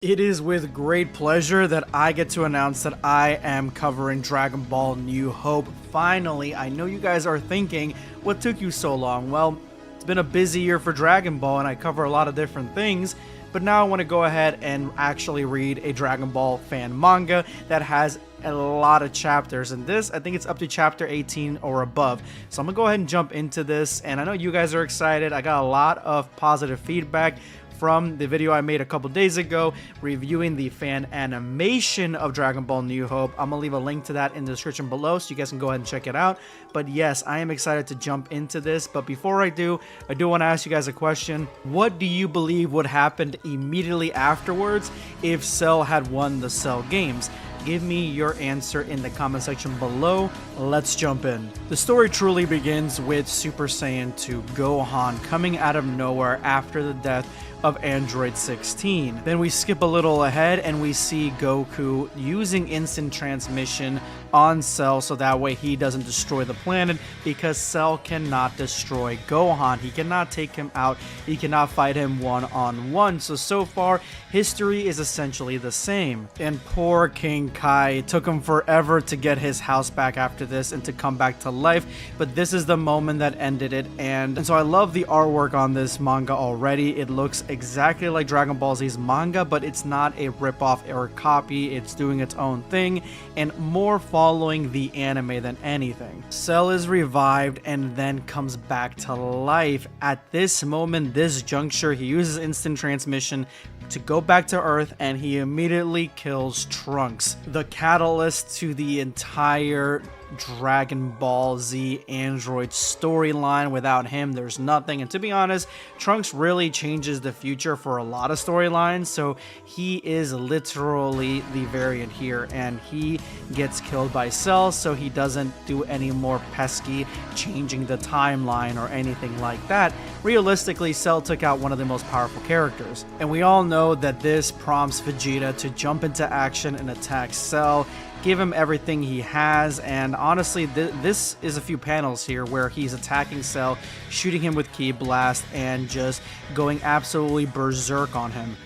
It is with great pleasure that I get to announce that I am covering Dragon Ball New Hope. Finally, I know you guys are thinking, what took you so long? Well, it's been a busy year for Dragon Ball and I cover a lot of different things, but now I want to go ahead and actually read a Dragon Ball fan manga that has a lot of chapters, and this, I think it's up to chapter 18 or above. So I'm gonna go ahead and jump into this, and I know you guys are excited. I got a lot of positive feedback from the video I made a couple days ago reviewing the fan animation of Dragon Ball New Hope. I'm gonna leave a link to that in the description below so you guys can go ahead and check it out. But yes, I am excited to jump into this. But before I do want to ask you guys a question. What do you believe would happen immediately afterwards if Cell had won the Cell games? Give me your answer in the comment section below. Let's jump in. The story truly begins with Super Saiyan 2 Gohan coming out of nowhere after the death of Android 16. Then we skip a little ahead and we see Goku using instant transmission on Cell so that way he doesn't destroy the planet, because Cell cannot destroy Gohan. He cannot take him out. He cannot fight him one-on-one. So far, history is essentially the same. And poor King Kai, it took him forever to get his house back after this and to come back to life, but this is the moment that ended it. And so I love the artwork on this manga already. It looks exactly like Dragon Ball Z's manga, but it's not a ripoff or a copy. It's doing its own thing and more following the anime than anything. Cell is revived and then comes back to life. At this moment, this juncture, he uses instant transmission to go back to Earth and he immediately kills Trunks, the catalyst to the entire Dragon Ball Z Android storyline. Without him, there's nothing. And to be honest, Trunks really changes the future for a lot of storylines, so he is literally the variant here, and he gets killed by Cell, so he doesn't do any more pesky changing the timeline or anything like that. Realistically, Cell took out one of the most powerful characters, and we all know that this prompts Vegeta to jump into action and attack Cell, give him everything he has. And honestly, this is a few panels here where he's attacking Cell, shooting him with Ki Blast, and just going absolutely berserk on him.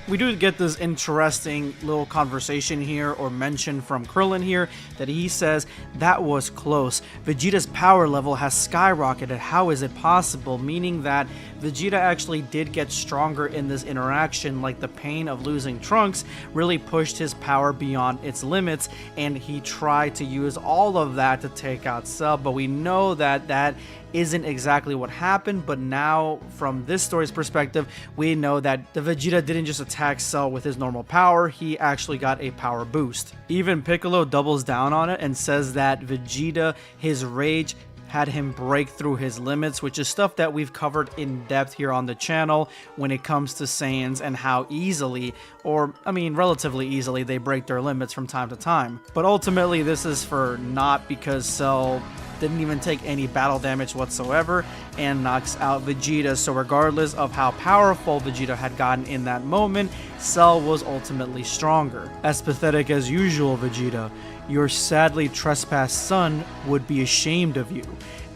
We do get this interesting little conversation here, or mention from Krillin here, that he says, "That was close. Vegeta's power level has skyrocketed. How is it possible?" Meaning that Vegeta actually did get stronger in this interaction, like the pain of losing Trunks really pushed his power beyond its limits, and he tried to use all of that to take out Cell. But we know that that isn't exactly what happened. But now, from this story's perspective, we know that the Vegeta didn't just attack Cell with his normal power, he actually got a power boost. Even Piccolo doubles down on it and says that Vegeta, his rage, had him break through his limits, which is stuff that we've covered in depth here on the channel when it comes to Saiyans and how easily, or I mean relatively easily, they break their limits from time to time. But ultimately this is for not because Cell didn't even take any battle damage whatsoever and knocks out Vegeta. So regardless of how powerful Vegeta had gotten in that moment, Cell was ultimately stronger. As pathetic as usual, Vegeta, your sadly trespassed son would be ashamed of you.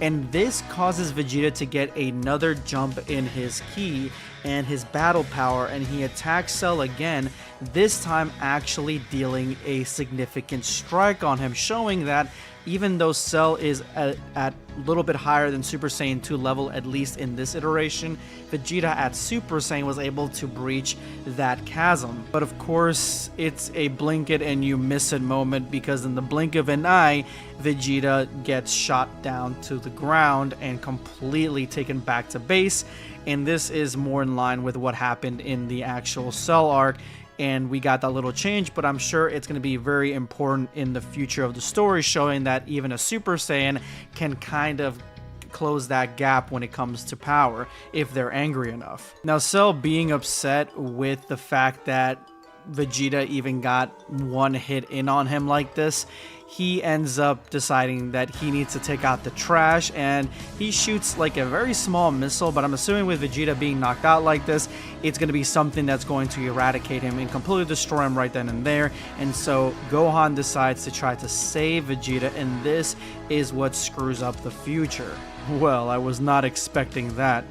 And this causes Vegeta to get another jump in his ki and his battle power, and he attacks Cell again, this time actually dealing a significant strike on him, showing that even though Cell is at a little bit higher than Super Saiyan 2 level, at least in this iteration, Vegeta at Super Saiyan was able to breach that chasm. But of course, it's a blink it and you miss it moment, because in the blink of an eye, Vegeta gets shot down to the ground and completely taken back to base. And this is more in line with what happened in the actual Cell arc, and we got that little change, but I'm sure it's going to be very important in the future of the story, showing that even a Super Saiyan can kind of close that gap when it comes to power if they're angry enough. Now, Cell being upset with the fact that Vegeta even got one hit in on him like this, he ends up deciding that he needs to take out the trash, and he shoots like a very small missile, but I'm assuming with Vegeta being knocked out like this, it's going to be something that's going to eradicate him and completely destroy him right then and there. And so Gohan decides to try to save Vegeta, and this is what screws up the future. Well, I was not expecting that.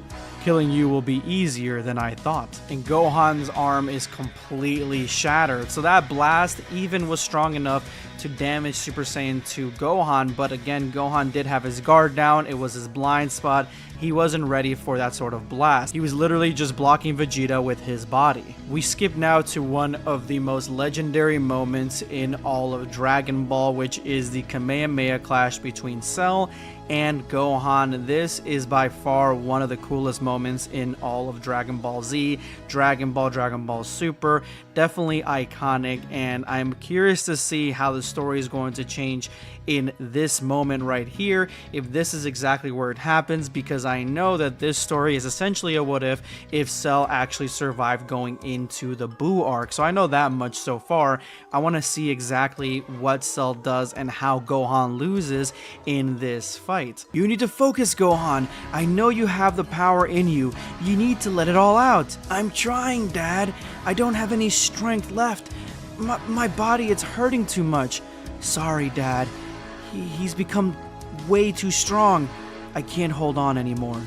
Killing you will be easier than I thought. And Gohan's arm is completely shattered. So that blast even was strong enough to damage Super Saiyan 2 Gohan, but again, Gohan did have his guard down. It was his blind spot. He wasn't ready for that sort of blast. He was literally just blocking Vegeta with his body. We skip now to one of the most legendary moments in all of Dragon Ball, which is the Kamehameha clash between Cell and Gohan. This is by far one of the coolest moments in all of Dragon Ball Z, Dragon Ball Super. Definitely iconic, and I'm curious to see how the story is going to change in this moment right here, if this is exactly where it happens, because I know that this story is essentially a what if Cell actually survived going into the Buu arc. So I know that much so far. I want to see exactly what Cell does and how Gohan loses in this fight. You need to focus, Gohan. I know you have the power in you. You need to let it all out. I'm trying, Dad. I don't have any strength left. My body, it's hurting too much. Sorry, Dad. He's become way too strong. I can't hold on anymore.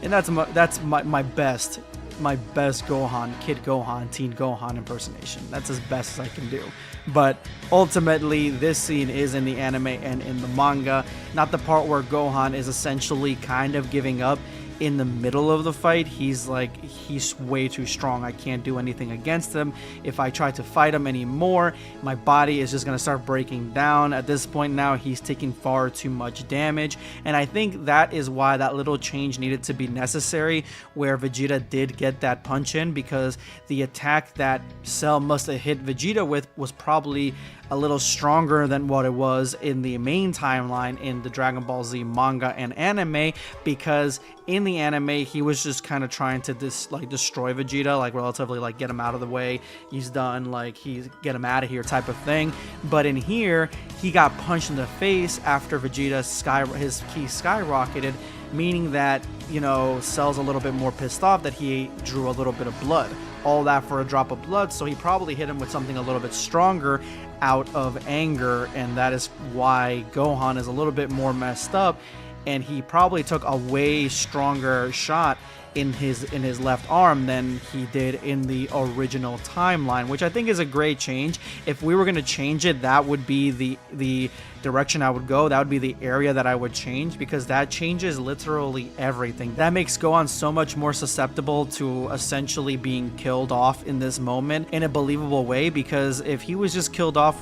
And that's my best Gohan, Kid Gohan, Teen Gohan impersonation. That's as best as I can do. But ultimately, this scene is in the anime and in the manga. Not the part where Gohan is essentially kind of giving up. In the middle of the fight, he's like, he's way too strong. I can't do anything against him. If I try to fight him anymore, my body is just going to start breaking down. At this point now, he's taking far too much damage. And I think that is why that little change needed to be necessary, where Vegeta did get that punch in, because the attack that Cell must have hit Vegeta with was probably a little stronger than what it was in the main timeline in the Dragon Ball Z manga and anime, because in the anime he was just kind of trying to destroy Vegeta, like relatively like get him out of the way, he's done, like he's get him out of here type of thing. But in here he got punched in the face after Vegeta his ki skyrocketed, meaning that, you know, Cell's a little bit more pissed off that he drew a little bit of blood. All that for a drop of blood, so he probably hit him with something a little bit stronger out of anger, and that is why Gohan is a little bit more messed up, and he probably took a way stronger shot in his left arm than he did in the original timeline, which I think is a great change. If we were going to change it, that would be the direction I would go. That would be the area that I would change, because that changes literally everything. That makes Gohan so much more susceptible to essentially being killed off in this moment in a believable way, because if he was just killed off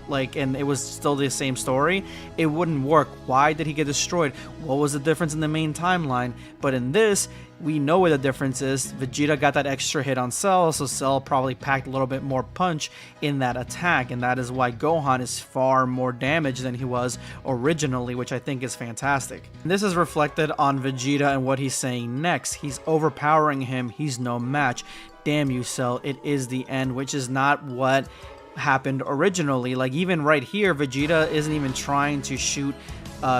and it was still the same story, it wouldn't work. Why did he get destroyed? What was the difference in the main timeline? But in this, we know what the difference is. Vegeta got that extra hit on Cell, so Cell probably packed a little bit more punch in that attack, and that is why Gohan is far more damaged than he was originally, which I think is fantastic. And this is reflected on Vegeta and what he's saying next. He's overpowering him. He's no match. Damn you, Cell. It is the end, which is not what happened originally. Like, even right here, Vegeta isn't even trying to shoot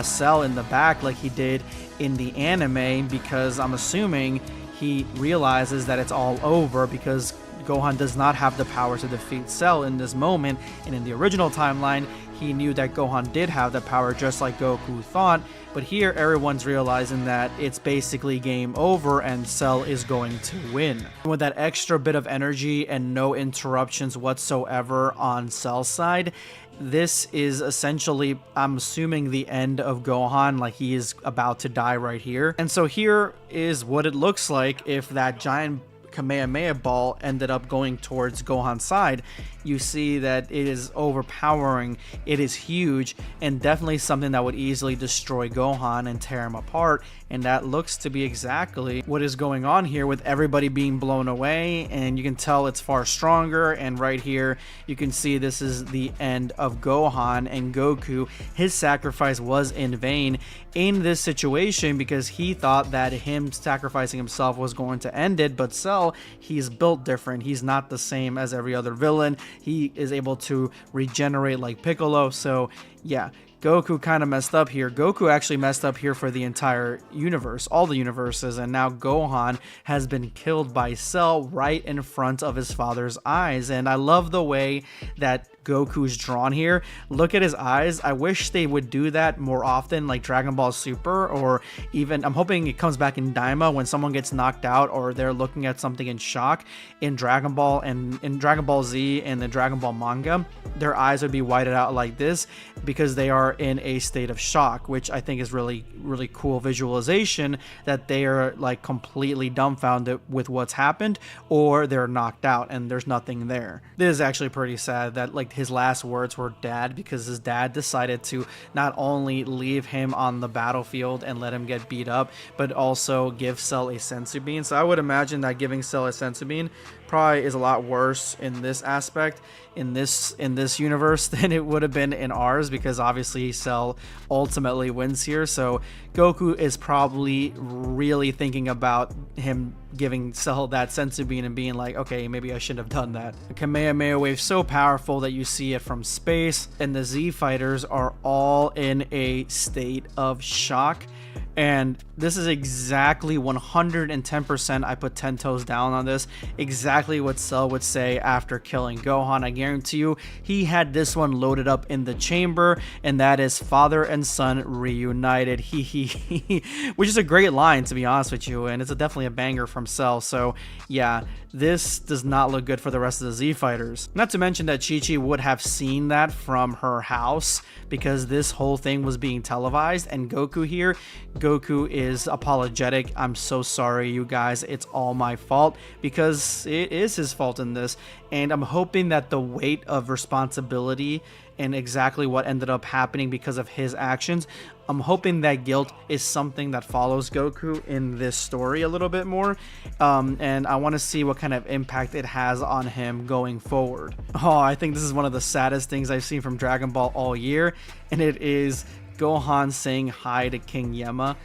Cell in the back like he did in the anime, because I'm assuming he realizes that it's all over, because Gohan does not have the power to defeat Cell in this moment. And in the original timeline, he knew that Gohan did have the power, just like Goku thought. But here, everyone's realizing that it's basically game over and Cell is going to win. With that extra bit of energy and no interruptions whatsoever on Cell's side, this is essentially, I'm assuming, the end of Gohan. Like, he is about to die right here. And so here is what it looks like if that giant Kamehameha ball ended up going towards Gohan's side. You see that it is overpowering, it is huge, and definitely something that would easily destroy Gohan and tear him apart. And that looks to be exactly what is going on here, with everybody being blown away, and you can tell it's far stronger. And right here you can see this is the end of Gohan and Goku. His sacrifice was in vain in this situation, because he thought that him sacrificing himself was going to end it. But Cell, he's built different. He's not the same as every other villain. He is able to regenerate like Piccolo. So yeah, Goku kind of messed up here. Goku actually messed up here for the entire universe, all the universes, and now Gohan has been killed by Cell right in front of his father's eyes. And I love the way that Goku's drawn here. Look at his eyes. I wish they would do that more often, like Dragon Ball Super, or even I'm hoping it comes back in Daima when someone gets knocked out or they're looking at something in shock in Dragon Ball and in Dragon Ball Z and the Dragon Ball manga. Their eyes would be whited out like this because they are in a state of shock, which I think is really cool visualization, that they are like completely dumbfounded with what's happened, or they're knocked out and there's nothing there. This is actually pretty sad that like his last words were dad, because his dad decided to not only leave him on the battlefield and let him get beat up, but also give Cell a senzu bean. So I would imagine that giving Cell a senzu bean probably is a lot worse in this aspect, in this universe, than it would have been in ours, because obviously Cell ultimately wins here. So Goku is probably really thinking about him giving Cell that senzu bean and being like, okay, maybe I shouldn't have done that. The Kamehameha wave so powerful that you see it from space, and the Z fighters are all in a state of shock. And this is exactly 110%, I put 10 toes down on this, exactly what Cell would say after killing Gohan. I guarantee you he had this one loaded up in the chamber, and that is father and son reunited. Which is a great line, to be honest with you, and it's definitely a banger from Cell. So yeah, this does not look good for the rest of the Z fighters. Not to mention that Chi-Chi would have seen that from her house, because this whole thing was being televised, and Goku here, Goku is apologetic. I'm so sorry, you guys. It's all my fault, because it is his fault in this. And I'm hoping that the weight of responsibility and exactly what ended up happening because of his actions, I'm hoping that guilt is something that follows Goku in this story a little bit more. And I want to see what kind of impact it has on him going forward. Oh, I think this is one of the saddest things I've seen from Dragon Ball all year, and it is Gohan saying hi to King Yama.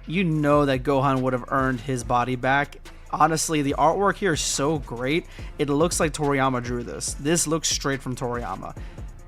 You know that Gohan would have earned his body back. Honestly, the artwork here is so great. It looks like Toriyama drew this. This looks straight from Toriyama.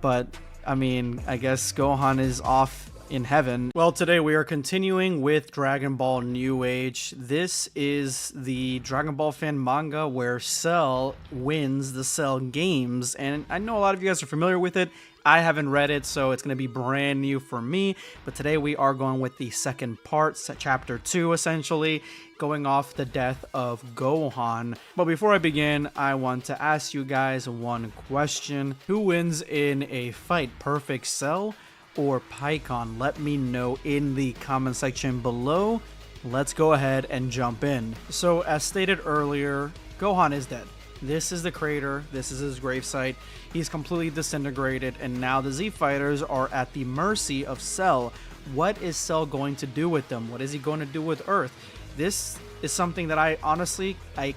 But, I mean, I guess Gohan is off in heaven. Well, today we are continuing with Dragon Ball New Age. This is the Dragon Ball fan manga where Cell wins the Cell games. And I know a lot of you guys are familiar with it. I haven't read it, so it's going to be brand new for me. But today we are going with the second part, chapter 2, essentially, going off the death of Gohan. But before I begin, I want to ask you guys one question. Who wins in a fight, Perfect Cell or Pikkon? Let me know in the comment section below. Let's go ahead and jump in. So, as stated earlier, Gohan is dead. This is the crater, this is his gravesite. He's completely disintegrated, and now the Z fighters are at the mercy of Cell. What is Cell going to do with them? What is he going to do with Earth? This is something that I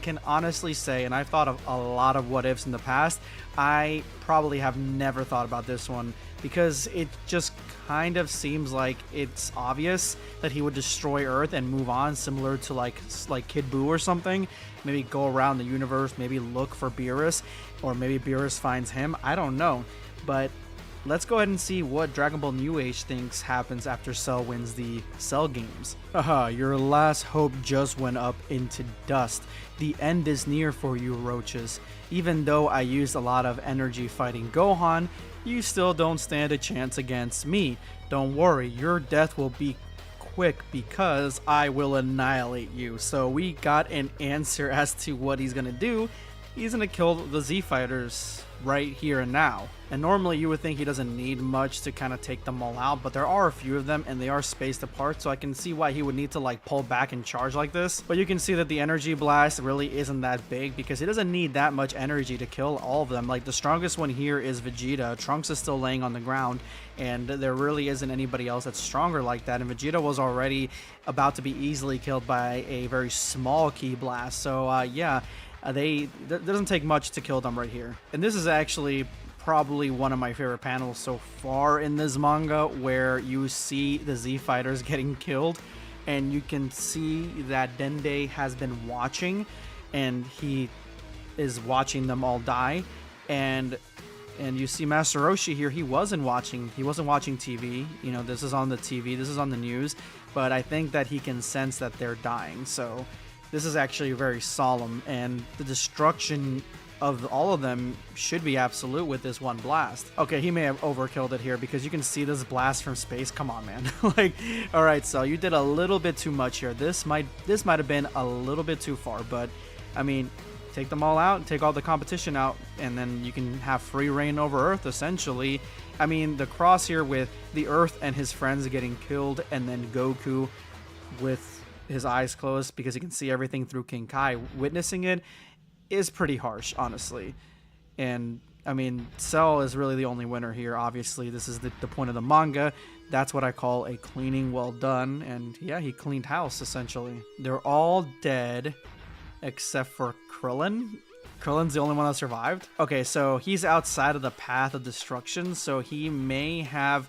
can honestly say, and I've thought of a lot of what ifs in the past. I probably have never thought about this one, because it just kind of seems like it's obvious that he would destroy Earth and move on, similar to like Kid Buu or something. Maybe go around the universe, maybe look for Beerus, or maybe Beerus finds him. I don't know, but let's go ahead and see what Dragon Ball New Age thinks happens after Cell wins the Cell games. Haha, your last hope just went up into dust. The end is near for you, roaches. Even though I used a lot of energy fighting Gohan, you still don't stand a chance against me. Don't worry, your death will be quick, because I will annihilate you. So we got an answer as to what he's gonna do. He's gonna kill the Z fighters right here and now. And normally you would think he doesn't need much to kind of take them all out, but there are a few of them and they are spaced apart, so I can see why he would need to like pull back and charge like this. But you can see that the energy blast really isn't that big, because he doesn't need that much energy to kill all of them. Like the strongest one here is Vegeta. Trunks is still laying on the ground, and there really isn't anybody else that's stronger like that. And Vegeta was already about to be easily killed by a very small ki blast. So yeah, it doesn't take much to kill them right here. And this is actually probably one of my favorite panels so far in this manga, where you see the Z fighters getting killed, and you can see that Dende has been watching, and he is watching them all die. And you see Master Roshi here, he wasn't watching TV. You know, this is on the TV, this is on the news, but I think that he can sense that they're dying. So this is actually very solemn, and the destruction of all of them should be absolute with this one blast. Okay, he may have overkilled it here because you can see this blast from space. Come on, man. Like, all right, so you did a little bit too much here. This might have been a little bit too far, but I mean, take them all out, take all the competition out, and then you can have free reign over Earth, essentially. I mean, the cross here with the Earth and his friends getting killed, and then Goku with his eyes closed because he can see everything through King Kai witnessing it is pretty harsh, honestly. And I mean, Cell is really the only winner here. Obviously, this is the point of the manga. That's what I call a cleaning well done. And yeah, he cleaned house, essentially. They're all dead except for Krillin. Krillin's the only one that survived. Okay, so he's outside of the path of destruction, so he may have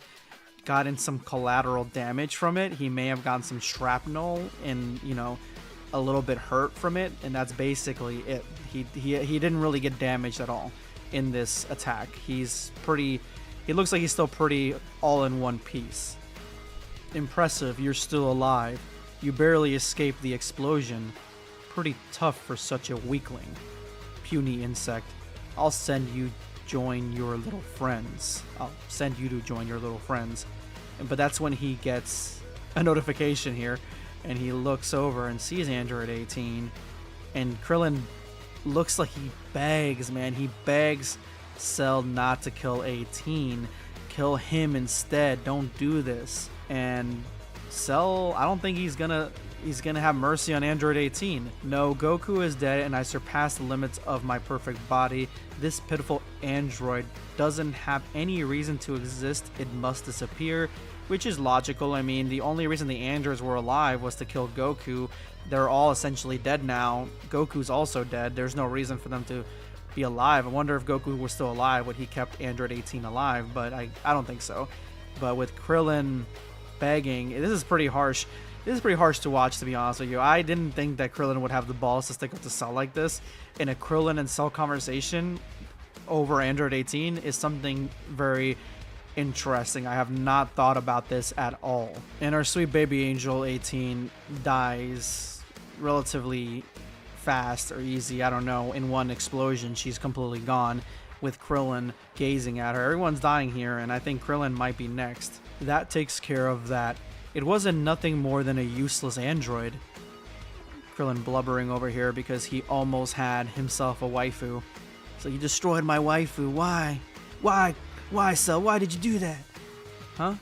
gotten some collateral damage from it. He may have gotten some shrapnel and, you know, a little bit hurt from it, and that's basically it. He didn't really get damaged at all in this attack. He looks like he's still pretty all in one piece. Impressive, you're still alive. You barely escaped the explosion. Pretty tough for such a weakling. Puny insect. I'll send you join your little friends. I'll send you to join your little friends. But that's when he gets a notification here, and he looks over and sees Android 18, and Krillin looks like he begs, man. He begs Cell not to kill 18. Kill him instead. Don't do this. And Cell, I don't think he's gonna have mercy on Android 18. No, Goku is dead, and I surpassed the limits of my perfect body. This pitiful android doesn't have any reason to exist. It must disappear, which is logical. I mean, the only reason the androids were alive was to kill Goku. They're all essentially dead now. Goku's also dead. There's no reason for them to be alive. I wonder if Goku was still alive, would he kept Android 18 alive? But I don't think so. But with Krillin begging, this is pretty harsh. This is pretty harsh to watch, to be honest with you. I didn't think that Krillin would have the balls to stick up to Cell like this. In a Krillin and Cell conversation over Android 18 is something very interesting. I have not thought about this at all. And our sweet baby angel 18 dies relatively fast or easy, I don't know. In one explosion, she's completely gone with Krillin gazing at her. Everyone's dying here, and I think Krillin might be next. That takes care of that. It wasn't nothing more than a useless android. Krillin blubbering over here because he almost had himself a waifu. So you destroyed my waifu. Why? Why, Cell? Why did you do that? Huh?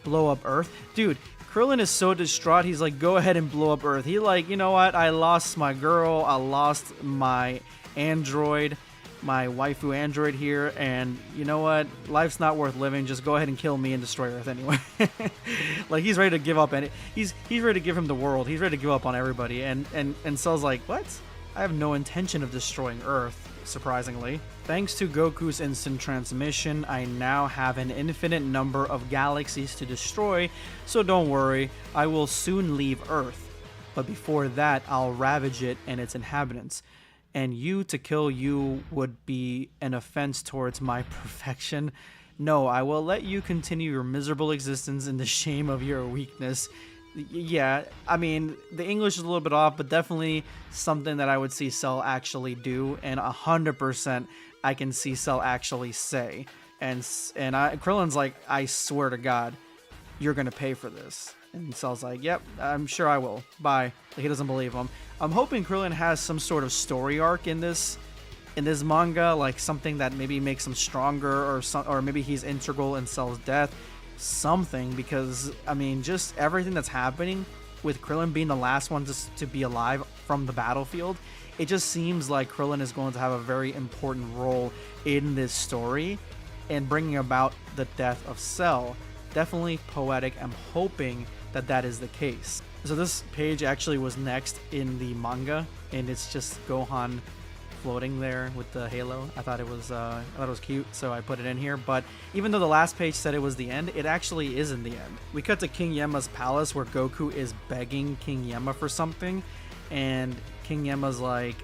Blow up Earth? Dude, Krillin is so distraught, he's like, go ahead and blow up Earth. He like, you know what? I lost my girl. I lost my android. My waifu android here, and you know what? Life's not worth living. Just go ahead and kill me and destroy Earth anyway. Like, he's ready to give up, and he's ready to give him the world. He's ready to give up on everybody. And Cell's like, what? I have no intention of destroying Earth. Surprisingly, thanks to Goku's instant transmission, I now have an infinite number of galaxies to destroy. So don't worry, I will soon leave Earth. But before that, I'll ravage it and its inhabitants. And to kill you would be an offense towards my perfection. No, I will let you continue your miserable existence in the shame of your weakness. Yeah, I mean, the English is a little bit off, but definitely something that I would see Cell actually do, and 100% I can see Cell actually say. And Krillin's like, I swear to God, you're gonna pay for this. And Cell's like, yep, I'm sure I will. Bye. Like, he doesn't believe him. I'm hoping Krillin has some sort of story arc in this manga, like something that maybe makes him stronger, or maybe he's integral in Cell's death, something. Because I mean, just everything that's happening with Krillin being the last one to be alive from the battlefield, it just seems like Krillin is going to have a very important role in this story and bringing about the death of Cell. Definitely poetic. I'm hoping that is the case. So this page actually was next in the manga, and it's just Gohan floating there with the halo. I thought it was cute, so I put it in here. But even though the last page said it was the end, it actually isn't the end. We cut to King Yema's palace, where Goku is begging King Yema for something, and King Yema's like,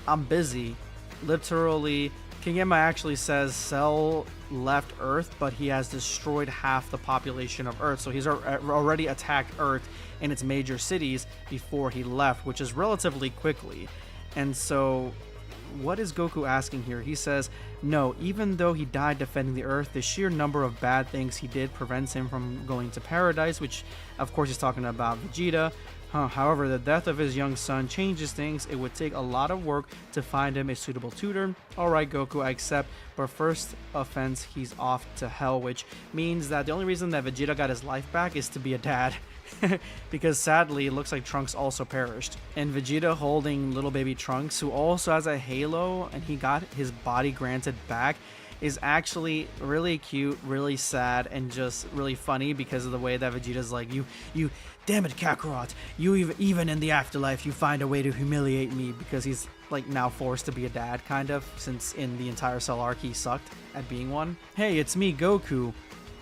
I'm busy. Literally, King Yema actually says Cell left Earth, but he has destroyed half the population of Earth. So he's already attacked Earth and its major cities before he left, which is relatively quickly. And so what is Goku asking here? He says, no, even though he died defending the Earth, the sheer number of bad things he did prevents him from going to paradise, which of course he's talking about Vegeta. However, the death of his young son changes things. It would take a lot of work to find him a suitable tutor. Alright Goku, I accept, but first offense, he's off to hell, which means that the only reason that Vegeta got his life back is to be a dad. Because sadly, it looks like Trunks also perished. And Vegeta holding little baby Trunks, who also has a halo, and he got his body granted back, is actually really cute, really sad, and just really funny because of the way that Vegeta's like, you, damn it, Kakarot, you even in the afterlife, you find a way to humiliate me, because he's like now forced to be a dad, kind of, since in the entire Cell arc he sucked at being one. Hey, it's me, Goku.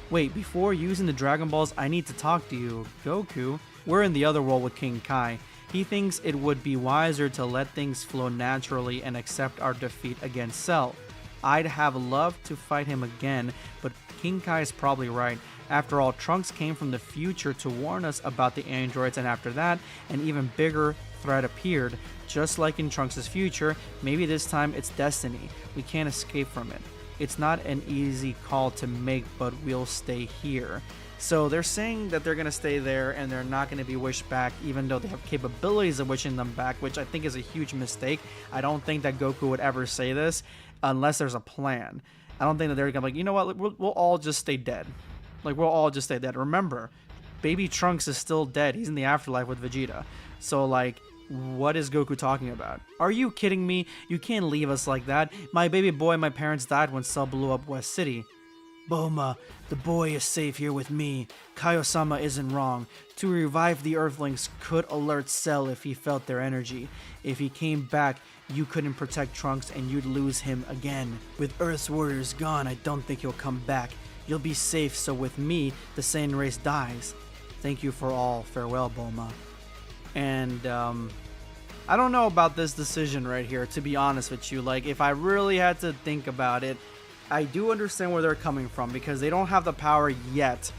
Wait, before using the Dragon Balls, I need to talk to you. Goku? We're in the other world with King Kai. He thinks it would be wiser to let things flow naturally and accept our defeat against Cell. I'd have loved to fight him again, but King Kai is probably right. After all, Trunks came from the future to warn us about the androids, and after that, an even bigger threat appeared. Just like in Trunks' future, maybe this time it's destiny. We can't escape from it. It's not an easy call to make, but we'll stay here. So they're saying that they're going to stay there and they're not going to be wished back, even though they have capabilities of wishing them back, which I think is a huge mistake. I don't think that Goku would ever say this unless there's a plan. I don't think that they're going to be like, you know what, we'll all just stay dead. Like, we'll all just stay dead. Remember, baby Trunks is still dead. He's in the afterlife with Vegeta. So, like, what is Goku talking about? Are you kidding me? You can't leave us like that. My baby boy and my parents died when Cell blew up West City. Bulma, the boy is safe here with me. Kaio-sama isn't wrong. To revive the Earthlings could alert Cell if he felt their energy. If he came back, you couldn't protect Trunks and you'd lose him again. With Earth's warriors gone, I don't think he'll come back. You'll be safe, so with me, the Saiyan race dies. Thank you for all. Farewell, Bulma. And, I don't know about this decision right here, to be honest with you. Like, if I really had to think about it, I do understand where they're coming from, because they don't have the power yet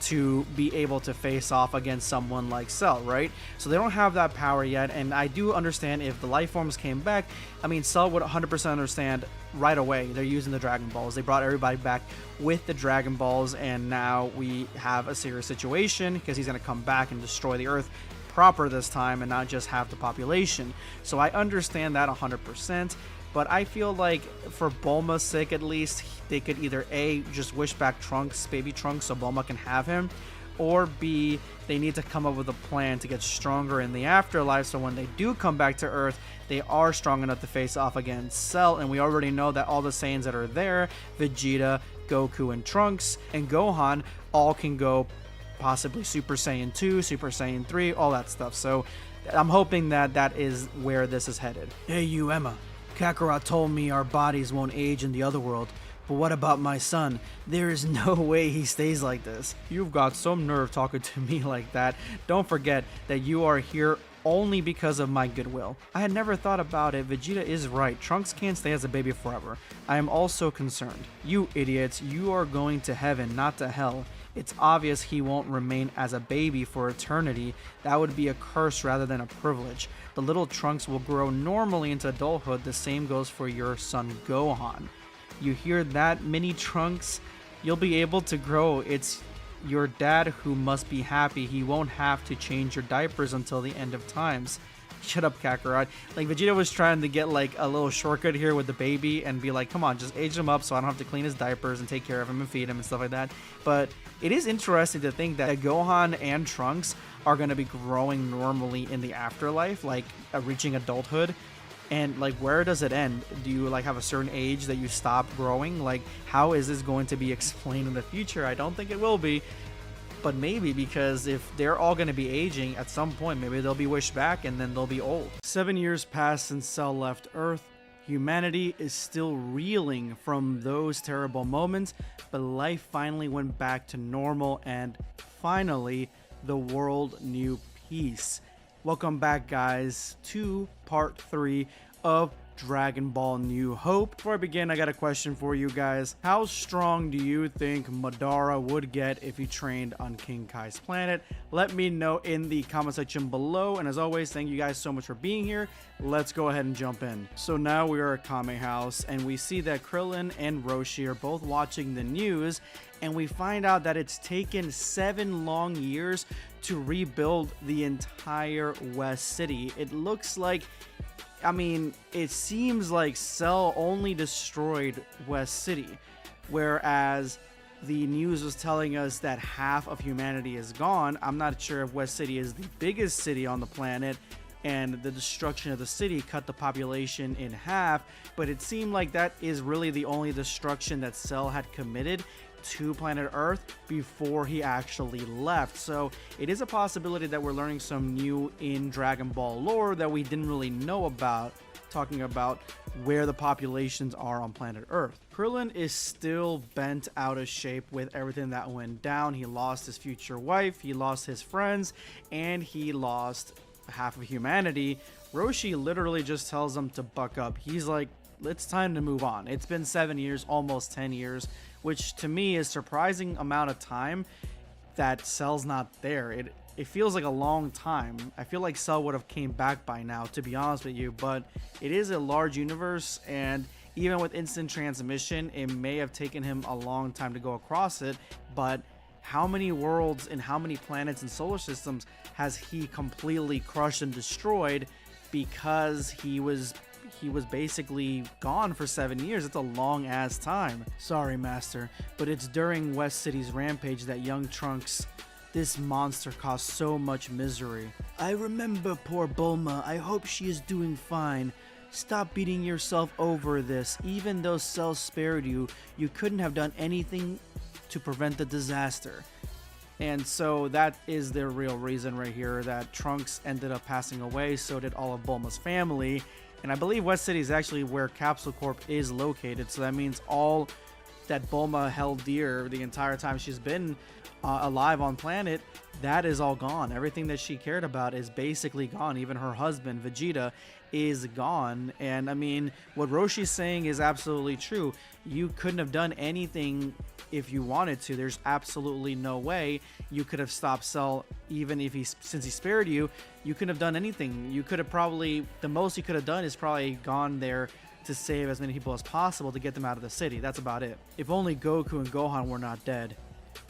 to be able to face off against someone like Cell, right? So they don't have that power yet, and I do understand if the life forms came back. I mean, Cell would 100% understand right away. They're using the Dragon Balls. They brought everybody back with the Dragon Balls, and now we have a serious situation because he's going to come back and destroy the Earth proper this time and not just half the population. So I understand that 100%. But I feel like for Bulma's sake at least, they could either A, just wish back Trunks, baby Trunks, so Bulma can have him, or B, they need to come up with a plan to get stronger in the afterlife, so when they do come back to Earth, they are strong enough to face off against Cell. And we already know that all the Saiyans that are there, Vegeta, Goku, and Trunks, and Gohan, all can go possibly Super Saiyan 2, Super Saiyan 3, all that stuff. So I'm hoping that that is where this is headed. Hey you, Emma. Kakarot told me our bodies won't age in the other world, but what about my son? There is no way he stays like this. You've got some nerve talking to me like that. Don't forget that you are here only because of my goodwill. I had never thought about it. Vegeta is right. Trunks can't stay as a baby forever. I am also concerned. You idiots, you are going to heaven, not to hell. It's obvious he won't remain as a baby for eternity. That would be a curse rather than a privilege. The little Trunks will grow normally into adulthood. The same goes for your son Gohan. You hear that, mini Trunks? You'll be able to grow. It's your dad who must be happy. He won't have to change your diapers until the end of times. Shut up, Kakarot. Like, Vegeta was trying to get like a little shortcut here with the baby and be like, come on, just age him up so I don't have to clean his diapers and take care of him and feed him and stuff like that. But it is interesting to think that Gohan and Trunks are going to be growing normally in the afterlife, like reaching adulthood. And like, where does it end? Do you like have a certain age that you stop growing? Like, how is this going to be explained in the future? I don't think it will be. But maybe, because if they're all going to be aging at some point, maybe they'll be wished back and then they'll be old. 7 years passed since Cell left Earth. Humanity is still reeling from those terrible moments, but life finally went back to normal, and finally the world knew peace. Welcome back, guys, to part 3 of Dragon Ball New Hope. Before I begin, I got a question for you guys. How strong do you think Madara would get if he trained on King Kai's planet? Let me know in the comment section below. And as always, thank you guys so much for being here. Let's go ahead and jump in. So now we are at Kame House, and we see that Krillin and Roshi are both watching the news, and we find out that it's taken 7 long years to rebuild the entire West City. It looks like, I mean, it seems like Cell only destroyed West City, whereas the news was telling us that half of humanity is gone. I'm not sure if West City is the biggest city on the planet, and the destruction of the city cut the population in half, but it seemed like that is really the only destruction that Cell had committed to planet Earth before he actually left. So it is a possibility that we're learning some new in Dragon Ball lore that we didn't really know about, talking about where the populations are on planet Earth. Krillin is still bent out of shape with everything that went down. He lost his future wife, he lost his friends, and he lost half of humanity. Roshi literally just tells him to buck up. He's like, it's time to move on. It's been 7 years, almost 10 years, which to me is surprising amount of time that Cell's not there. It feels like a long time. I feel like Cell would have came back by now, to be honest with you, but it is a large universe, and even with instant transmission, it may have taken him a long time to go across it, but how many worlds and how many planets and solar systems has he completely crushed and destroyed because he was basically gone for 7 years? It's a long ass time. Sorry, Master, but it's during West City's rampage that young Trunks, this monster, caused so much misery. I remember poor Bulma. I hope she is doing fine. Stop beating yourself over this. Even though Cell spared you, you couldn't have done anything to prevent the disaster. And so that is the real reason right here that Trunks ended up passing away. So did all of Bulma's family. And I believe West City is actually where Capsule Corp is located. So that means all that Bulma held dear the entire time she's been alive on planet, that is all gone. Everything that she cared about is basically gone. Even her husband, Vegeta, is gone. And I mean, what Roshi's saying is absolutely true. You couldn't have done anything if you wanted to. There's absolutely no way you could have stopped Cell, even if since he spared you, you couldn't have done anything. You could have probably, the most you could have done is probably gone there to save as many people as possible to get them out of the city. That's about it. If only Goku and Gohan were not dead.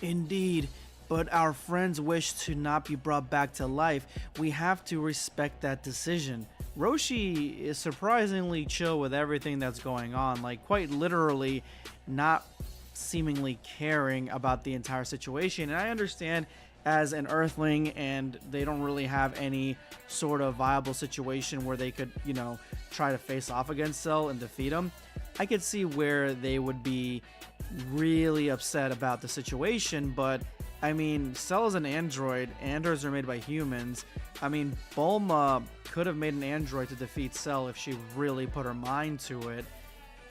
Indeed, but our friends wish to not be brought back to life. We have to respect that decision. Roshi is surprisingly chill with everything that's going on, like quite literally not seemingly caring about the entire situation. And I understand as an Earthling, and they don't really have any sort of viable situation where they could, you know, try to face off against Cell and defeat him. I could see where they would be really upset about the situation, but I mean, Cell is an android. Androids are made by humans. I mean, Bulma could have made an android to defeat Cell if she really put her mind to it.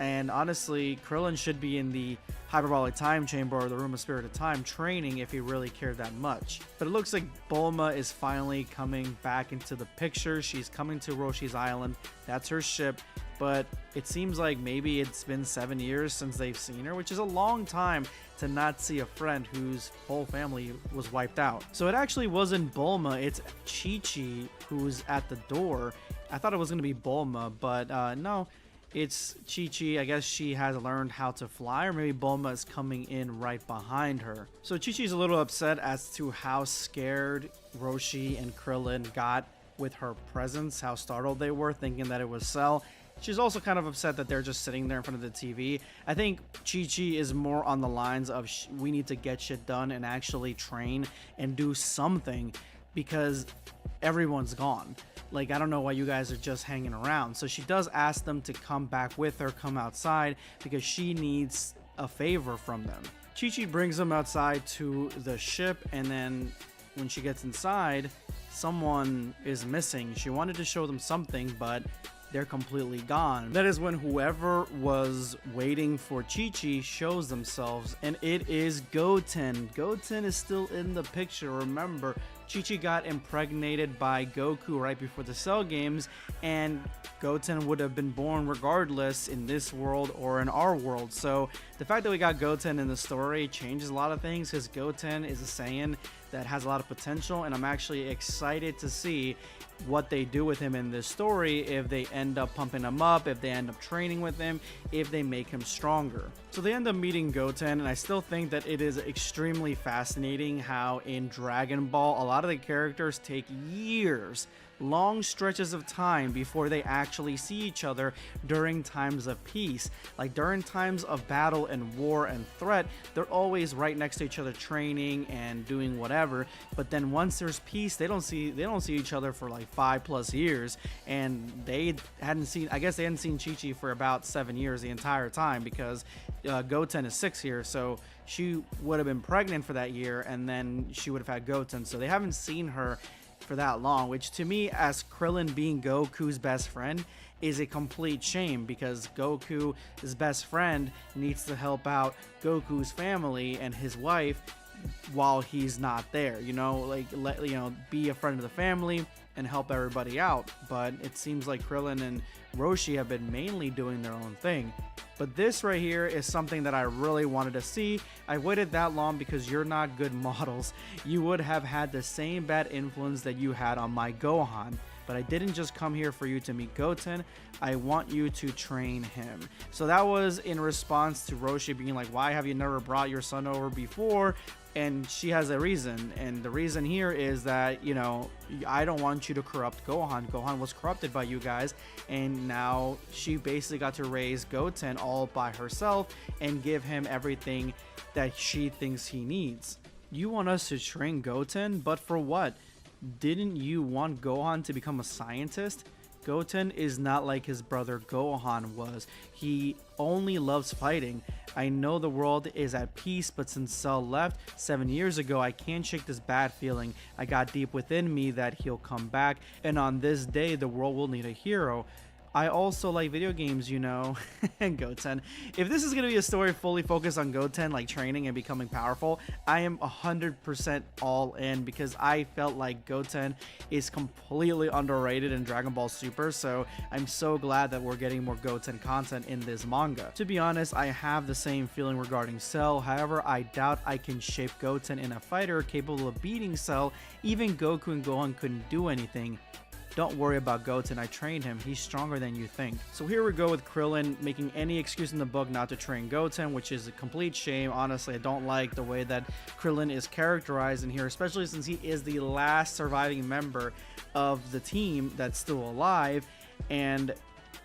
And honestly, Krillin should be in the hyperbolic time chamber or the room of spirited time training if he really cared that much. But it looks like Bulma is finally coming back into the picture. She's coming to Roshi's island. That's her ship. But it seems like maybe it's been 7 years since they've seen her, which is a long time to not see a friend whose whole family was wiped out. So it actually wasn't Bulma, it's Chi-Chi who's at the door. I thought it was going to be Bulma, but no. It's Chi-Chi. I guess she has learned how to fly, or maybe Bulma is coming in right behind her. So Chi-Chi's a little upset as to how scared Roshi and Krillin got with her presence, how startled they were, thinking that it was Cell. She's also kind of upset that they're just sitting there in front of the TV. I think Chi-Chi is more on the lines of we need to get shit done and actually train and do something because everyone's gone. Like, I don't know why you guys are just hanging around. So she does ask them to come back with her, come outside, because she needs a favor from them. Chi-Chi brings them outside to the ship, and then when she gets inside, someone is missing. She wanted to show them something, but they're completely gone. That is when whoever was waiting for Chi-Chi shows themselves, and it is Goten. Goten is still in the picture. Remember, Chi-Chi got impregnated by Goku right before the Cell games, and Goten would have been born regardless in this world or in our world. So the fact that we got Goten in the story changes a lot of things, because Goten is a Saiyan that has a lot of potential, and I'm actually excited to see what they do with him in this story, if they end up pumping him up, if they end up training with him, if they make him stronger. So they end up meeting Goten, and I still think that it is extremely fascinating how in Dragon Ball a lot of the characters take years, long stretches of time before they actually see each other during times of peace. Like during times of battle and war and threat, they're always right next to each other training and doing whatever. But then once there's peace, they don't see each other for like 5+ years, and they hadn't seen Chi-Chi for about 7 years the entire time, because Goten is 6 here, so she would have been pregnant for that year, and then she would have had Goten. So they haven't seen her for that long, which to me, as Krillin being Goku's best friend, is a complete shame, because Goku, his best friend, needs to help out Goku's family and his wife while he's not there, be a friend of the family and help everybody out. But it seems like Krillin and Roshi have been mainly doing their own thing. But this right here is something that I really wanted to see. I waited that long because you're not good models. You would have had the same bad influence that you had on my Gohan. But I didn't just come here for you to meet Goten. I want you to train him. So that was in response to Roshi being like, why have you never brought your son over before? And she has a reason, and the reason here is that, I don't want you to corrupt Gohan. Gohan was corrupted by you guys, and now she basically got to raise Goten all by herself and give him everything that she thinks he needs. You want us to train Goten, but for what? Didn't you want Gohan to become a scientist? Goten is not like his brother Gohan was. He only loves fighting. I know the world is at peace, but since Cell left 7 years ago, I can't shake this bad feeling. I got deep within me that he'll come back, and on this day, the world will need a hero. I also like video games, and Goten. If this is going to be a story fully focused on Goten, like training and becoming powerful, I am 100% all in, because I felt like Goten is completely underrated in Dragon Ball Super, so I'm so glad that we're getting more Goten content in this manga. To be honest, I have the same feeling regarding Cell. However, I doubt I can shape Goten in a fighter capable of beating Cell. Even Goku and Gohan couldn't do anything. Don't worry about Goten, I trained him, he's stronger than you think. So here we go with Krillin making any excuse in the book not to train Goten, which is a complete shame. Honestly, I don't like the way that Krillin is characterized in here, especially since he is the last surviving member of the team that's still alive, and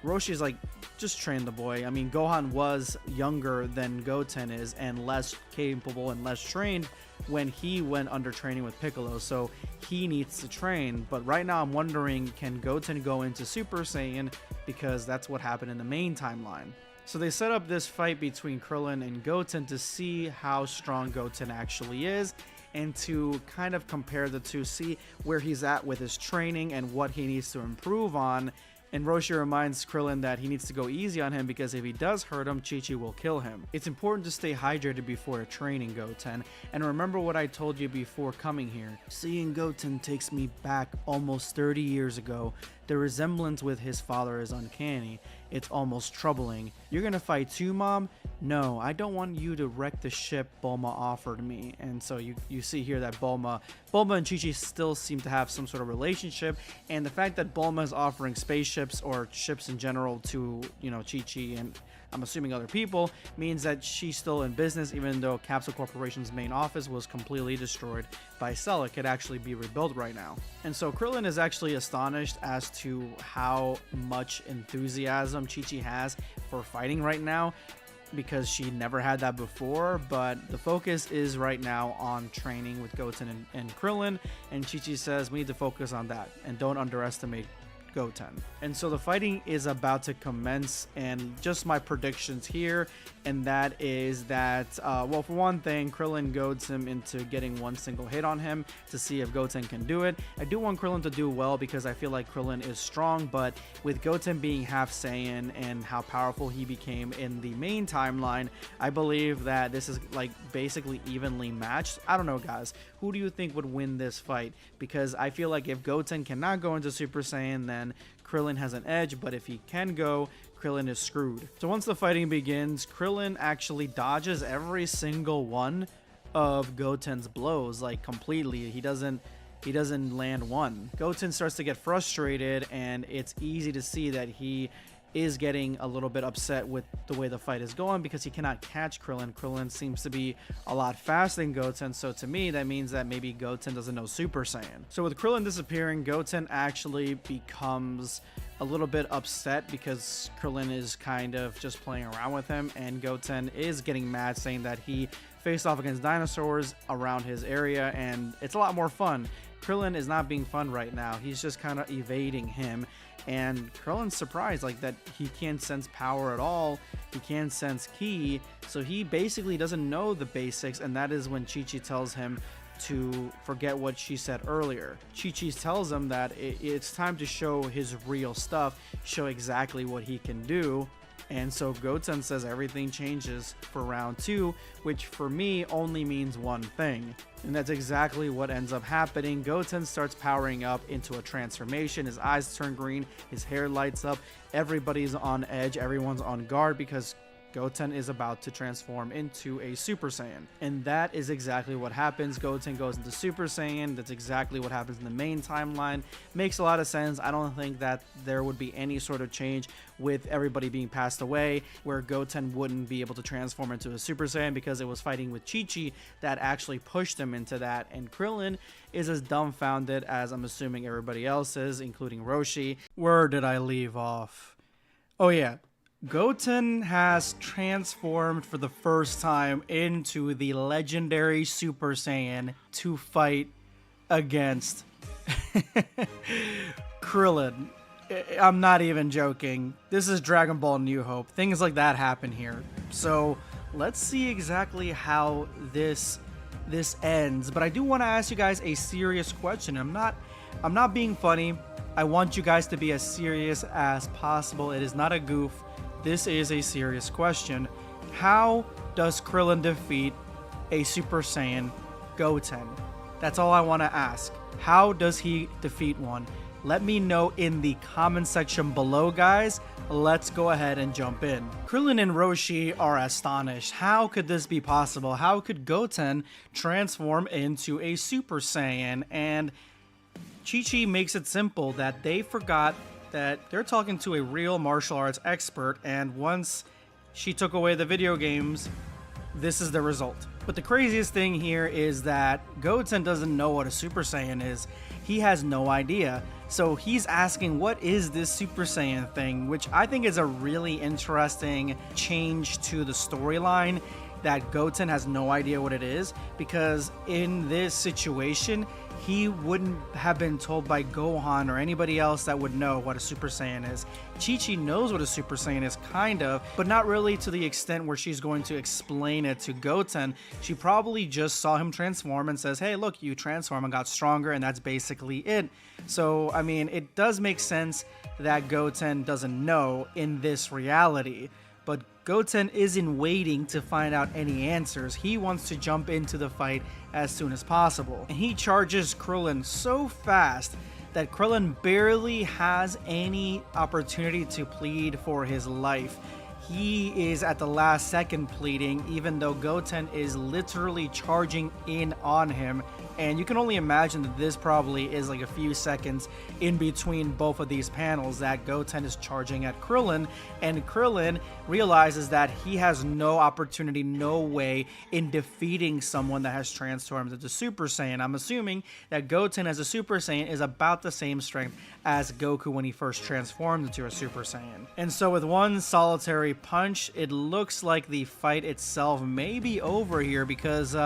Roshi is like, just train the boy. I mean, Gohan was younger than Goten is, and less capable and less trained when he went under training with Piccolo, so he needs to train. But right now I'm wondering, can Goten go into Super Saiyan, because that's what happened in the main timeline. So they set up this fight between Krillin and Goten to see how strong Goten actually is, and to kind of compare the two, see where he's at with his training and what he needs to improve on. And Roshi reminds Krillin that he needs to go easy on him, because if he does hurt him, Chi-Chi will kill him. It's important to stay hydrated before training Goten, and remember what I told you before coming here. Seeing Goten takes me back almost 30 years ago. The resemblance with his father is uncanny. It's almost troubling. You're gonna fight too, Mom? No, I don't want you to wreck the ship Bulma offered me. And so you see here that Bulma and Chi-Chi still seem to have some sort of relationship, and the fact that Bulma is offering spaceships or ships in general to, Chi-Chi and I'm assuming other people, means that she's still in business, even though Capsule Corporation's main office was completely destroyed by Cell. It could actually be rebuilt right now. And so Krillin is actually astonished as to how much enthusiasm Chi-Chi has for fighting right now, because she never had that before. But the focus is right now on training with Goten and Krillin, and Chi-Chi says we need to focus on that and don't underestimate Goten. And so the fighting is about to commence, and just my predictions here, and that is that, well, for one thing, Krillin goads him into getting one single hit on him to see if Goten can do it. I do want Krillin to do well because I feel like Krillin is strong, but with Goten being half Saiyan and how powerful he became in the main timeline, I believe that this is like basically evenly matched. I don't know, guys. Who do you think would win this fight? Because I feel like if Goten cannot go into Super Saiyan, then Krillin has an edge, but if he can go, Krillin is screwed. So once the fighting begins, Krillin actually dodges every single one of Goten's blows, like completely. He doesn't land one. Goten starts to get frustrated, and it's easy to see that he is getting a little bit upset with the way the fight is going because he cannot catch Krillin. Krillin seems to be a lot faster than Goten, so to me that means that maybe Goten doesn't know Super Saiyan. So with Krillin disappearing, Goten actually becomes a little bit upset because Krillin is kind of just playing around with him, and Goten is getting mad, saying that he faced off against dinosaurs around his area and it's a lot more fun. Krillin is not being fun right now. He's just kind of evading him, and Krillin's surprised like that he can't sense power at all. He can't sense ki, so he basically doesn't know the basics, and that is when Chi-Chi tells him to forget what she said earlier. Chi-Chi tells him that it's time to show his real stuff, show exactly what he can do. And so Goten says everything changes for round 2, which for me only means one thing. And that's exactly what ends up happening. Goten starts powering up into a transformation. His eyes turn green, his hair lights up, everybody's on edge, everyone's on guard because Goten is about to transform into a Super Saiyan. And that is exactly what happens. Goten goes into Super Saiyan. That's exactly what happens in the main timeline. Makes a lot of sense. I don't think that there would be any sort of change with everybody being passed away where Goten wouldn't be able to transform into a Super Saiyan because it was fighting with Chi-Chi that actually pushed him into that. And Krillin is as dumbfounded as I'm assuming everybody else is, including Roshi. Where did I leave off? Oh yeah. Goten has transformed for the first time into the legendary Super Saiyan to fight against Krillin. I'm not even joking. This is Dragon Ball New Hope. Things like that happen here. So let's see exactly how this ends. But I do want to ask you guys a serious question. I'm not being funny. I want you guys to be as serious as possible. It is not a goof. This is a serious question. How does Krillin defeat a Super Saiyan Goten? That's all I want to ask. How does he defeat one? Let me know in the comment section below, guys. Let's go ahead and jump in. Krillin and Roshi are astonished. How could this be possible? How could Goten transform into a Super Saiyan? And Chi-Chi makes it simple that they forgot that they're talking to a real martial arts expert, and once she took away the video games, this is the result. But the craziest thing here is that Goten doesn't know what a Super Saiyan is. He has no idea. So he's asking, what is this Super Saiyan thing? Which I think is a really interesting change to the storyline, that Goten has no idea what it is, because in this situation, he wouldn't have been told by Gohan or anybody else that would know what a Super Saiyan is. Chi-Chi knows what a Super Saiyan is, kind of, but not really to the extent where she's going to explain it to Goten. She probably just saw him transform and says, hey, look, you transform and got stronger, and that's basically it. So, I mean, it does make sense that Goten doesn't know in this reality. But Goten isn't waiting to find out any answers. He wants to jump into the fight as soon as possible. And he charges Krillin so fast that Krillin barely has any opportunity to plead for his life. He is at the last second pleading, even though Goten is literally charging in on him. And you can only imagine that this probably is like a few seconds in between both of these panels that Goten is charging at Krillin, and Krillin realizes that he has no opportunity, no way in defeating someone that has transformed into Super Saiyan. I'm assuming that Goten as a Super Saiyan is about the same strength as Goku when he first transformed into a Super Saiyan. And so with one solitary punch, it looks like the fight itself may be over here, because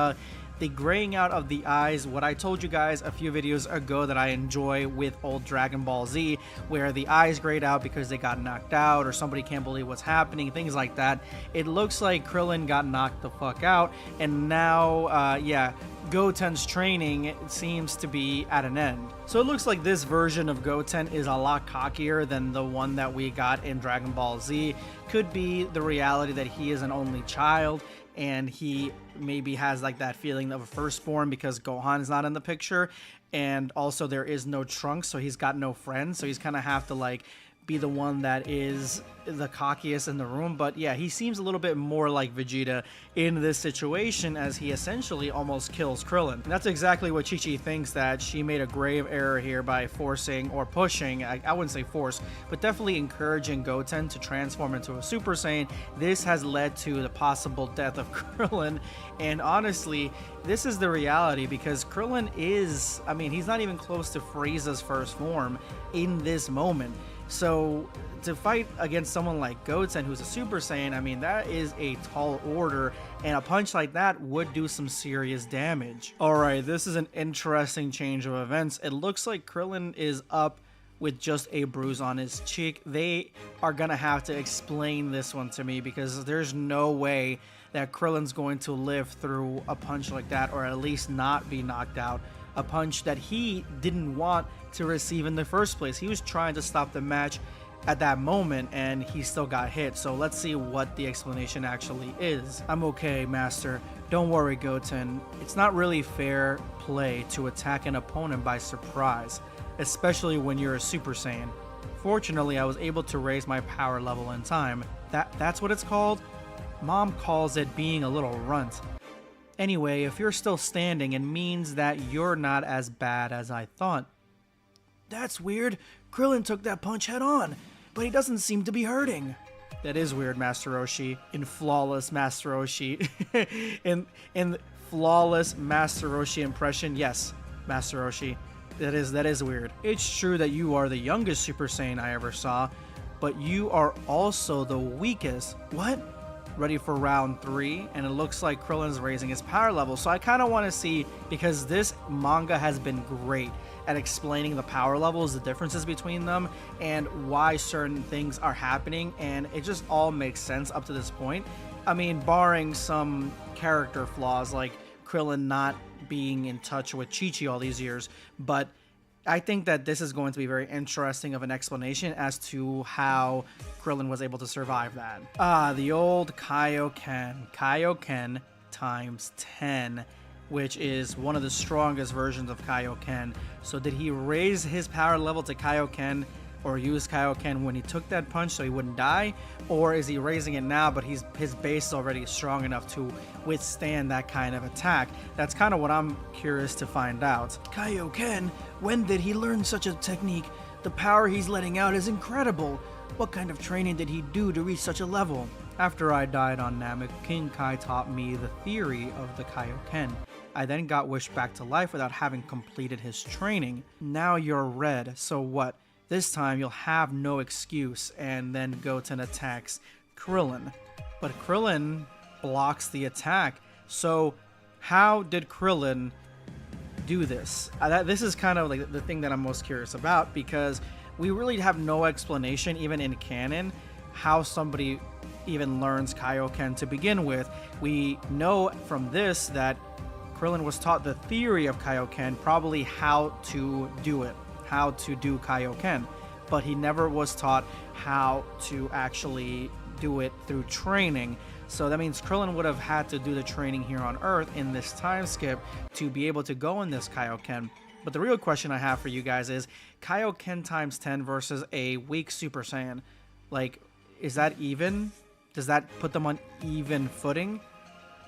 the graying out of the eyes, what I told you guys a few videos ago that I enjoy with old Dragon Ball Z, where the eyes grayed out because they got knocked out or somebody can't believe what's happening, things like that. It looks like Krillin got knocked the fuck out, and now, yeah, Goten's training seems to be at an end. So it looks like this version of Goten is a lot cockier than the one that we got in Dragon Ball Z. Could be the reality that he is an only child and he maybe has like that feeling of a firstborn because Gohan is not in the picture, and also there is no Trunks, so he's got no friends, so he's kind of have to like be the one that is the cockiest in the room. But yeah, he seems a little bit more like Vegeta in this situation, as he essentially almost kills Krillin. And that's exactly what Chi-Chi thinks, that she made a grave error here by forcing or pushing, I wouldn't say force, but definitely encouraging Goten to transform into a Super Saiyan. This has led to the possible death of Krillin, and honestly, this is the reality, because Krillin is, I mean, he's not even close to Frieza's first form in this moment. So to fight against someone like Goten, who's a Super Saiyan, I mean, that is a tall order, and a punch like that would do some serious damage. Alright, this is an interesting change of events. It looks like Krillin is up with just a bruise on his cheek. They are gonna have to explain this one to me, because there's no way that Krillin's going to live through a punch like that, or at least not be knocked out. A punch that he didn't want to receive in the first place. He was trying to stop the match at that moment, and he still got hit. So let's see what the explanation actually is. I'm okay, Master. Don't worry, Goten. It's not really fair play to attack an opponent by surprise, especially when you're a Super Saiyan. Fortunately, I was able to raise my power level in time. That's what it's called? Mom calls it being a little runt. Anyway, if you're still standing, it means that you're not as bad as I thought. That's weird. Krillin took that punch head on, but he doesn't seem to be hurting. That is weird, Master Roshi. In flawless Master Roshi. in flawless Master Roshi impression, yes, Master Roshi. That is weird. It's true that you are the youngest Super Saiyan I ever saw, but you are also the weakest. What? Ready for round 3, and it looks like Krillin's raising his power level. So I kind of want to see, because this manga has been great at explaining the power levels, the differences between them, and why certain things are happening, and it just all makes sense up to this point. I mean, barring some character flaws like Krillin not being in touch with Chi-Chi all these years, but I think that this is going to be very interesting of an explanation as to how Krillin was able to survive that. Ah, the old Kaioken. Kaioken times 10, which is one of the strongest versions of Kaioken. So did he raise his power level to Kaioken, or use Kaioken when he took that punch so he wouldn't die? Or is he raising it now, but his base is already strong enough to withstand that kind of attack? That's kind of what I'm curious to find out. Kaioken? When did he learn such a technique? The power he's letting out is incredible. What kind of training did he do to reach such a level? After I died on Namek, King Kai taught me the theory of the Kaioken. I then got wished back to life without having completed his training. Now you're red, so what? This time you'll have no excuse, and then Goten attacks Krillin. But Krillin blocks the attack. So how did Krillin do this? This is kind of like the thing that I'm most curious about, because we really have no explanation, even in canon, how somebody even learns Kaioken to begin with. We know from this that Krillin was taught the theory of Kaioken, probably how to do it, how to do Kaioken, but he never was taught how to actually do it through training. So that means Krillin would have had to do the training here on Earth in this time skip to be able to go in this Kaioken. But the real question I have for you guys is, Kaioken times 10 versus a weak Super Saiyan, like, is that even? Does that put them on even footing?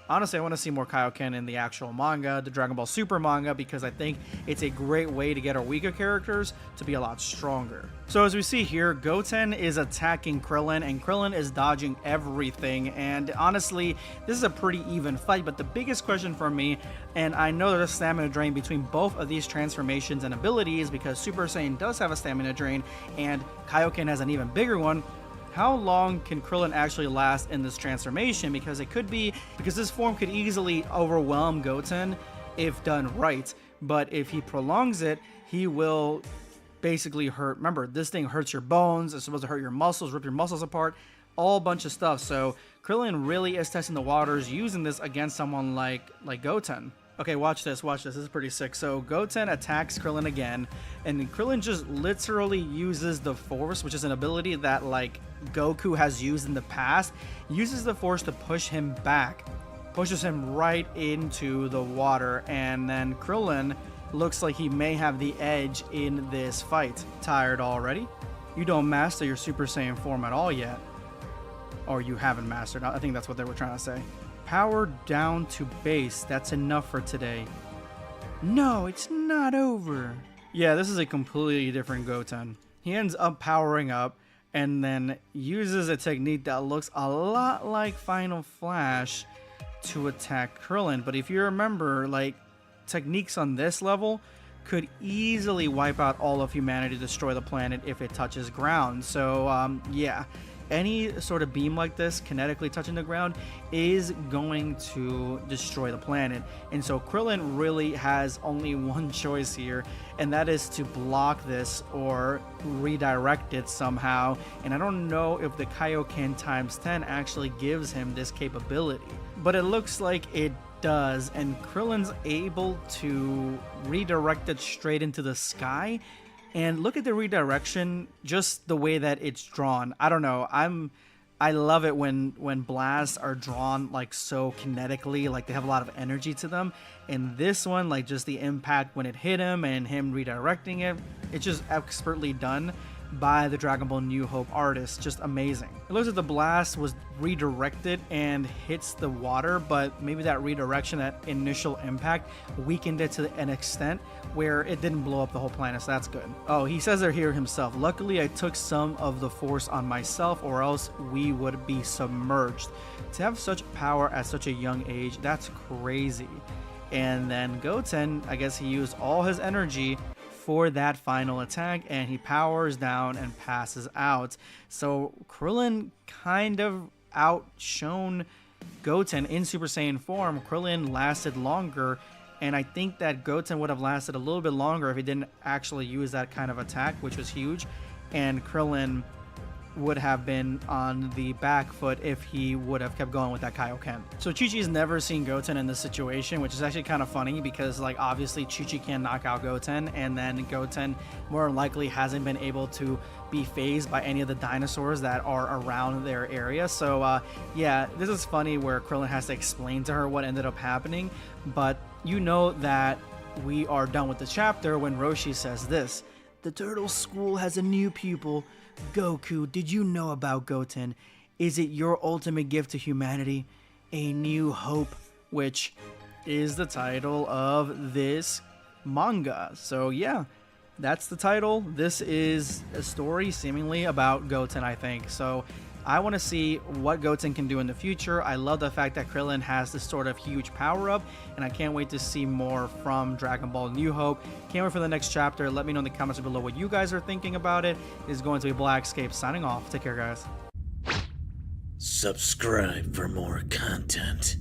Honestly, I want to see more Kaioken in the actual manga, the Dragon Ball Super manga, because I think it's a great way to get our weaker characters to be a lot stronger. So as we see here, Goten is attacking Krillin, and Krillin is dodging everything, and honestly, this is a pretty even fight. But the biggest question for me, and I know there's a stamina drain between both of these transformations and abilities, because Super Saiyan does have a stamina drain, and Kaioken has an even bigger one. How long can Krillin actually last in this transformation? Because this form could easily overwhelm Goten if done right. But if he prolongs it, he will basically hurt. Remember, this thing hurts your bones. It's supposed to hurt your muscles, rip your muscles apart, all bunch of stuff. So Krillin really is testing the waters using this against someone like Goten. Okay, watch this. This is pretty sick. So Goten attacks Krillin again, and Krillin just literally uses the Force, which is an ability that like Goku has used in the past. Uses the Force to push him back, pushes him right into the water, and then Krillin looks like he may have the edge in this fight. Tired already? You don't master your Super Saiyan form at all yet. Or you haven't mastered. I think that's what they were trying to say. Power down to base. That's enough for today. No, it's not over. Yeah, this is a completely different Goten. He ends up powering up and then uses a technique that looks a lot like Final Flash to attack Krillin. But if you remember, like, techniques on this level could easily wipe out all of humanity, destroy the planet if it touches ground. So yeah, any sort of beam like this kinetically touching the ground is going to destroy the planet. And so Krillin really has only one choice here, and that is to block this or redirect it somehow. And I don't know if the Kaioken times 10 actually gives him this capability, but it looks like it does, and Krillin's able to redirect it straight into the sky. And look at the redirection, just the way that it's drawn. I don't know. I love it when blasts are drawn like so kinetically, like they have a lot of energy to them. And this one, like just the impact when it hit him and him redirecting it, it's just expertly done by the Dragon Ball New Hope artist. Just amazing. It looks like the blast was redirected and hits the water, but maybe that redirection, that initial impact, weakened it to an extent where it didn't blow up the whole planet, so that's good. Oh, he says it here himself. Luckily, I took some of the Force on myself, or else we would be submerged. To have such power at such a young age, that's crazy. And then Goten, I guess he used all his energy for that final attack, and he powers down and passes out. So Krillin kind of outshone Goten in Super Saiyan form. Krillin lasted longer, and I think that Goten would have lasted a little bit longer if he didn't actually use that kind of attack, which was huge, and Krillin would have been on the back foot if he would have kept going with that Kaioken. So Chi-Chi's never seen Goten in this situation, which is actually kind of funny because, like, obviously Chi-Chi can knock out Goten, and then Goten more than likely hasn't been able to be phased by any of the dinosaurs that are around their area. So yeah, this is funny where Krillin has to explain to her what ended up happening, but you know that we are done with the chapter when Roshi says this: "The Turtle School has a new pupil. Goku, did you know about Goten? Is it your ultimate gift to humanity? A new hope," which is the title of this manga. So yeah, that's the title. This is a story seemingly about Goten, I think. So I want to see what Goten can do in the future. I love the fact that Krillin has this sort of huge power-up, and I can't wait to see more from Dragon Ball New Hope. Can't wait for the next chapter. Let me know in the comments below what you guys are thinking about it. This is going to be BlackScape signing off. Take care, guys. Subscribe for more content.